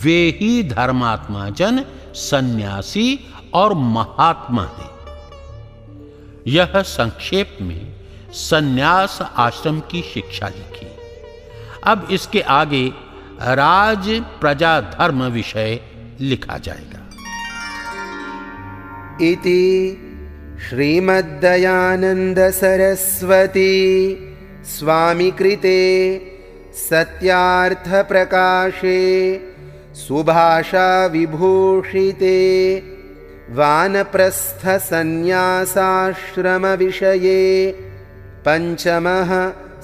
वे ही धर्मात्मा जन, सन्यासी और महात्मा हैं। यह संक्षेप में सन्यास आश्रम की शिक्षा लिखी। अब इसके आगे राज प्रजा धर्म विषय लिखा जाएगा। इति श्रीमद्दयानंद सरस्वती स्वामी कृते सत्यार्थ प्रकाशे सुभाषा विभूषिते वानप्रस्थ सन्यासाश्रम विषये पंचमः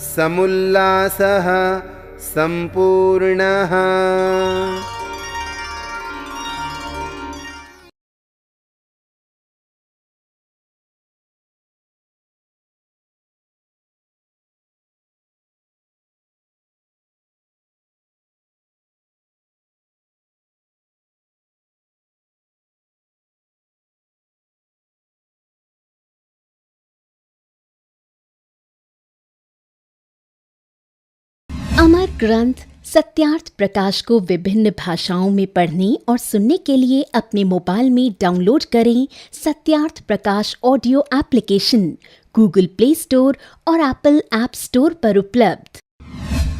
समुल्लासः संपूर्णः। अमर ग्रंथ सत्यार्थ प्रकाश को विभिन्न भाषाओं में पढ़ने और सुनने के लिए अपने मोबाइल में डाउनलोड करें Satyarth Prakash audio application Google Play Store और एप्पल ऐप स्टोर पर उपलब्ध।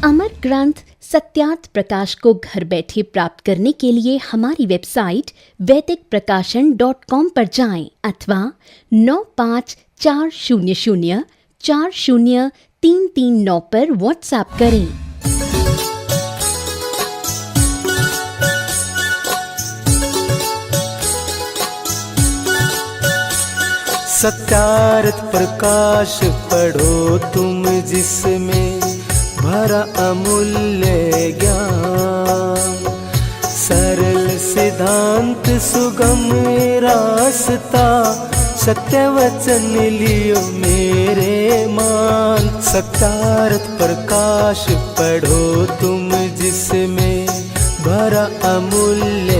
अमर ग्रंथ सत्यार्थ प्रकाश को घर बैठे प्राप्त करने के लिए हमारी वेबसाइट वैदिकप्रकाशन.com पर जाएं अथवा 95400403 339 पर व्हाट्सएप करें। सत्यार्थ प्रकाश पढ़ो तुम जिसमें भरा अमूल्य ज्ञान। सरल सिद्धांत सुगम रास्ता सत्य वचन लियो मेरे मान। सत्यार्थ प्रकाश पढ़ो तुम जिसमें भरा अमूल्य